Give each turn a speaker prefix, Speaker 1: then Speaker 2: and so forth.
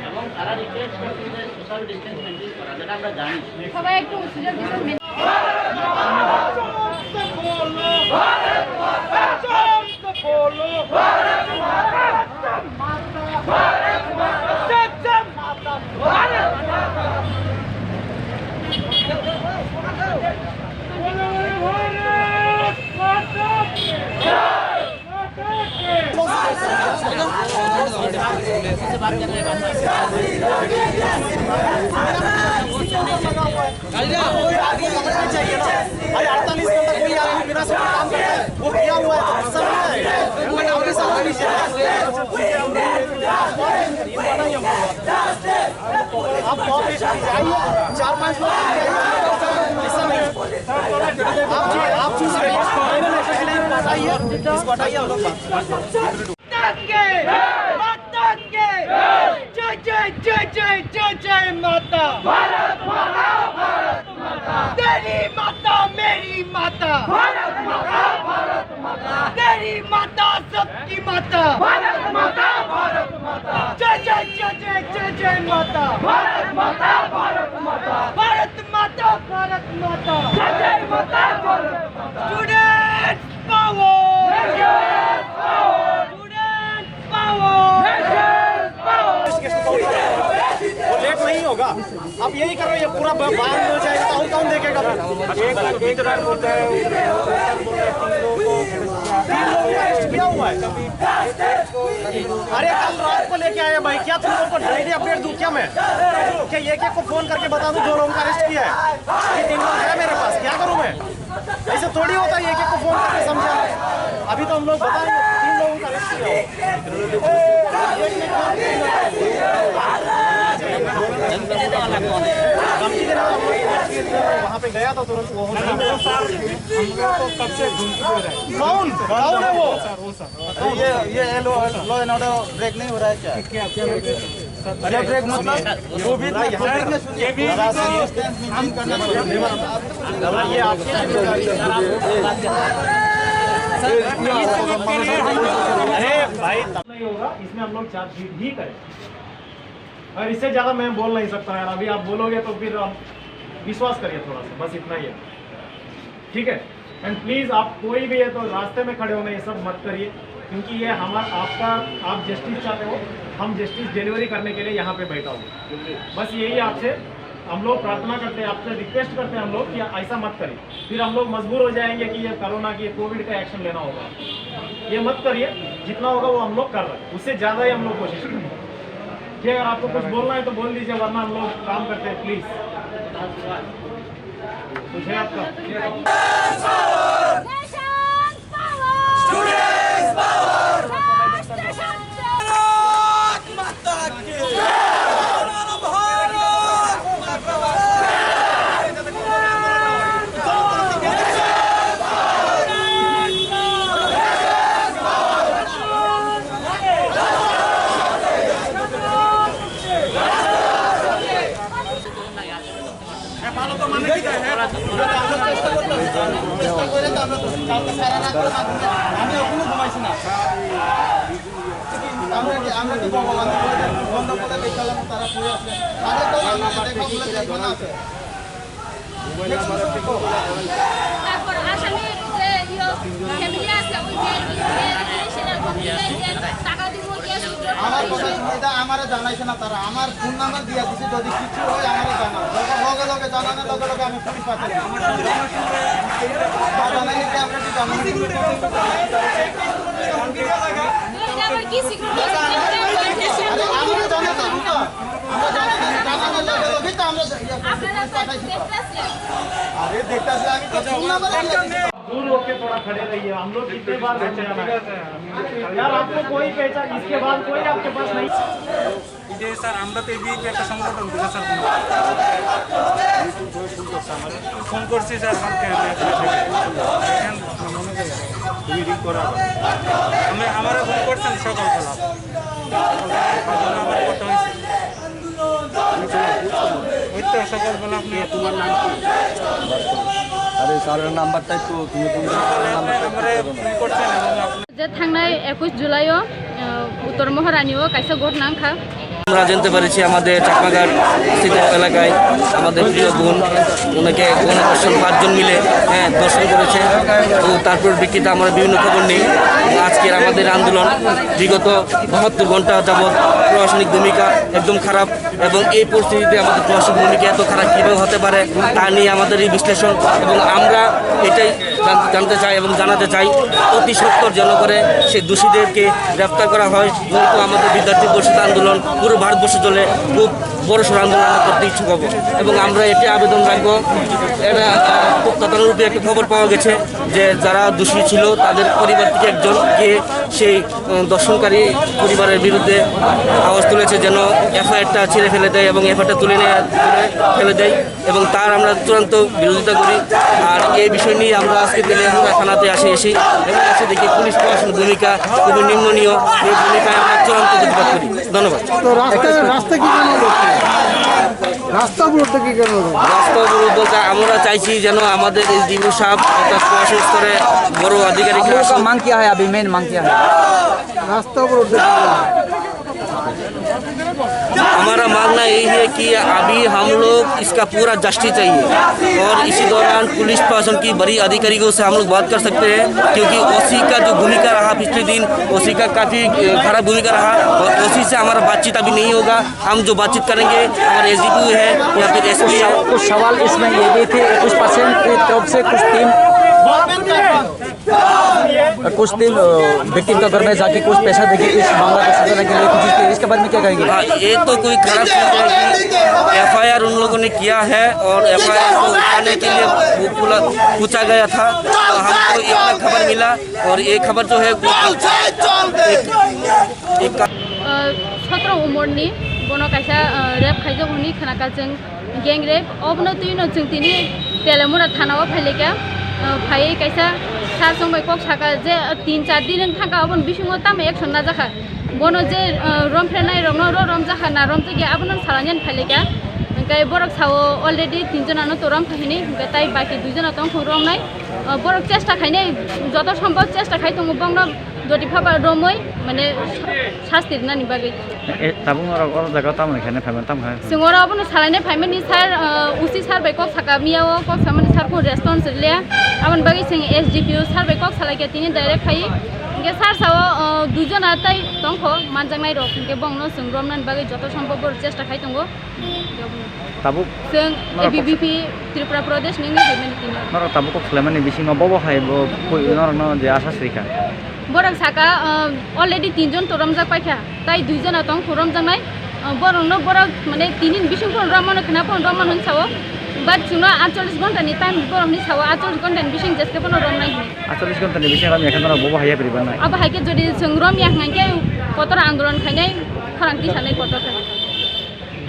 Speaker 1: এবং তারা রিকোয়েস্ট করছে যে সোশ্যাল ডিস্টেন্স মেনটেন করা, যেটা আমরা জানি।
Speaker 2: সবাই একটু সুযোগ দিবেন।
Speaker 3: वो किया हुआ है, आप 4-5 लोग आप चूज करिए, इसको हटाइए। जय जय जय जय जय जय माता, भारत माता, भारत माता, तेरी माता मेरी माता, भारत माता, भारत माता, तेरी माता सबकी माता, भारत माता, भारत माता, जय जय जय जय जय जय माता, भारत माता, भारत माता, भारत माता, भारत माता, जय जय माता, Bharat Mata. Students power, students power, late नहीं होगा। आप यही करो, ये पूरा बांध हो जाएगा तो कौन देखेगा? एक रन बोलता है, 3 लोग अरेस्ट किया हुआ है। अरे कल रात को लेके आया भाई, क्या तुम लोग को डेली अपडेट दूं क्या मैं? क्या एक को फोन करके बता दूं 2 लोगों का अरेस्ट किया है? 3 लोग है मेरे पास, क्या करूं मैं? ऐसे थोड़ी होता है, एक को फोन करके समझा। अभी तो हम लोग बताएंगे 3 लोगों का अरेस्ट किया। वहाँ पे गया था तुरंत वो कब से कौन है वो? ये लॉ एंड ऑर्डर ब्रेक नहीं हो रहा है क्या? अरे ब्रेक मतलब वो भी ये भी ये आपकी अरे भाई नहीं होगा, इसमें हम लोग चार्जशीट भी करें और इससे ज्यादा मैं बोल नहीं सकता यार। अभी आप बोलोगे तो फिर आप विश्वास करिए थोड़ा सा, बस इतना ही है, ठीक है? एंड प्लीज आप कोई भी है तो रास्ते में खड़े होने ये सब मत करिए, क्योंकि ये हमारा आपका आप जस्टिस चाहते हो, हम जस्टिस डिलीवरी करने के लिए यहाँ पे बैठा हूँ। बस यही आपसे हम लोग प्रार्थना करते हैं, आपसे रिक्वेस्ट करते हैं हम लोग कि ऐसा मत करिए, फिर हम लोग मजबूर हो जाएंगे कि ये कोरोना की कोविड का एक्शन लेना होगा। ये मत करिए, जितना होगा वो हम लोग कर रहे हैं, उससे ज़्यादा ही हम लोग कोशिश करेंगे। ठीक है, अगर आपको कुछ बोलना है तो बोल दीजिए, वरना हम लोग काम करते हैं। प्लीज कुछ है आपका? আমি ওখানে ঘুমাইছি না, আমরা কি ভগবান বন্ধ করে দেখালাম, তারা পুরো আছে আমার কথা সুবিধা আমার জানাইছে না তারা। আমার ফোন নাম্বার দিয়ে দিচ্ছে, যদি কিছু হয় আমার জানাও, লগে লগে জানানোর লগে লগে আমি পুলিশ পাঠাই। अरे देखता से आगे दूर होके थोड़ा खड़े रहिए। हम लोग कितने बार पहचाना यार, आपको कोई पहचान इसके बाद कोई आपके पास नहीं।
Speaker 4: इधे सर আমরা তো এই বিএপি একটা সংগঠন বুঝা স্যার ফোন করছি স্যার কালকে তুমি রিং করা আমি আমারে ফোন করছেন সকালবেলা আমার কথা হইছে ওই তো সকালবেলা আপনি তোমার নাম কি?
Speaker 5: আরে স্যারের নাম্বারটাই তো তুমি
Speaker 4: আমারে ফোন করছেন এবং আপনি
Speaker 2: যে থাংনাय 21 जुलाइआव উত্তর মহারানীও কাইসা ঘটনা আংখা
Speaker 6: আমরা জানতে পেরেছি আমাদের চাকমাঘাট স্থিত এলাকায় আমাদের প্রিয় বোন ওনাকে গণদর্শন 5 জন মিলে দর্শন করেছে। তো তারপর বিক্রিতে আমরা বিভিন্ন খবর নিই। আজকের আমাদের আন্দোলন বিগত 72 ঘন্টা যাবৎ প্রশাসনিক ভূমিকা একদম খারাপ, এবং এই পরিস্থিতিতে আমাদের প্রশাসনিক ভূমিকা এত খারাপ কীভাবে হতে পারে তা নিয়ে আমাদের এই বিশ্লেষণ, এবং আমরা এটাই জানতে চাই এবং জানাতে চাই অতি সত্বর যেন করে সেই দোষীদেরকে গ্রেফতার করা হয়। নয়তো আমাদের বিদ্যার্থী পরিষদ আন্দোলন পুরো ভারতবর্ষ চলে খুব বড়সড় আন্দোলন করতে ইচ্ছুক হব, এবং আমরা এটি আবেদন রাখবো। এটা তথারূপে একটা খবর পাওয়া গেছে যে যারা দোষী ছিল তাদের পরিবার থেকে একজনকে সেই দর্শনকারী পরিবারের বিরুদ্ধে আওয়াজ তুলেছে যেন এফআইআরটা ছিঁড়ে ফেলে দেয় এবং এফআইআরটা তুলে ফেলে দেয়, এবং তার আমরা চূড়ান্ত বিরোধিতা করি। আর এই বিষয় নিয়ে আমরা আজকে তেলেঙ্গানা থানাতে এসি এবং এসে দেখি পুলিশ প্রশাসনের ভূমিকা খুবই নিম্ননীয়। এই ভূমিকায় আমরা চূড়ান্ত প্রতিবাদ করি। ধন্যবাদ।
Speaker 5: তো রাস্তা কি কেন রাস্তা অবরোধ কি কেন
Speaker 6: রাস্তা অবরোধ বলতে আমরা চাইছি যেন আমাদের এই ডিবু সাহেব অর্থাৎ প্রশাসন স্তরে বড় আধিকারিকরা
Speaker 7: आपका मांग क्या है? अभी मेन मांग क्या है?
Speaker 5: রাস্তা অবরোধ
Speaker 6: हमारा मांगना यही है कि अभी हम लोग इसका पूरा जस्टिस चाहिए, और इसी दौरान पुलिस प्रशासन की बड़ी अधिकारियों से हम लोग बात कर सकते हैं, क्योंकि ओसी का जो भूमिका रहा पिछले दिन, ओसी का काफ़ी खराब भूमिका रहा, और ओसी से हमारा बातचीत अभी नहीं होगा। हम जो बातचीत करेंगे हमारे एसडीपी है या फिर एसपी है।
Speaker 7: कुछ सवाल इसमें ये भी थे, कुछ परसेंट की तरफ से कुछ टीम विक्टिम का घर में जाके कुछ पैसा देके इस मामला को सुलझाने के लिए कुछ इसके बारे में क्या कहेंगे?
Speaker 6: हाँ, ये तो कोई खराब चीज़ है कि एफआईआर उन लोगों ने किया है, और एफआईआर को उठाने के लिए पूछा गया था। तो हमको इतना खबर मिला, और ये खबर जो है
Speaker 2: 17 उमरनि बनो काइसा रेप खाइजो हुनी खनाका जों गैंग रेप अबनो तुइनो जों तिनि तेलेमुरा थानाव फाइलेका फाइ काइसा सार संबाय कक साका जे 3-4 दिन थाका अबन बिसिङो ताम एक्सन ना जाखा बनो जे रमफ्रेनाय रमनो रम जाखा ना रम तगे अबनो सालानियान फाइलेका ओंकाय बरक सावो अलरेडी 3 जनानो तोरम फाइनि ओंकाय ताइ बाकी 2 जना तंग रमनाय बरक चेष्टा खाइने जत सम्भव चेष्टा खाइ तंगो बंगनो যদি ভাবা রমই মানে শাস্তির নানি বাগै
Speaker 8: তাবুং আর জায়গা তাম এখানে ফাইমান তাম হয়
Speaker 2: সিংরা অবন সালাইনে ফাইমান নি স্যার উসি স্যার বাই কক সাকা মিয়াও কক সামনে স্যার কো রেসপন্স লে আমন বাগै সিং এসডিপিও স্যার বাই কক সালাইকে তিনি ডাইরেক্ট খাই গে স্যার সাও দুজন আতাই তংখ মানজাংনাই রক গে বংনো সিং রমনান বাগै যত সম্ভব চেষ্টা খাই তঙ্গো
Speaker 8: তাবু
Speaker 2: जों एबीवीपी त्रिपुरा प्रदेश निंगे फाइमान তিনি
Speaker 8: নর তাবু কো ফ্লেমানি বিসিং বব হাই ব নর ন যে আশা শ্রীকা
Speaker 2: বরং সাকা অলরেডি 3 জন তরমজাক পাইখা তাই 2 জন তং খরমজাংনাই বরং ন বরং মানে 3 দিন বিসিং ফোন রমন খনা ফোন রমন হন সাও বাট সুনা 48 ঘন্টা নি টাইম বরং নি সাও 48 ঘন্টা নি বিসিং জেসকে ফোন রমনাই
Speaker 8: 48 ঘন্টা নি বিসিং আমি এখানে বব হাইয়া পরিবার নাই
Speaker 2: আবা হাইকে যদি जों রম ইয়াংনাইকে কতরা আন্দোলন খাইনাই খরাংতি সানাই কতরা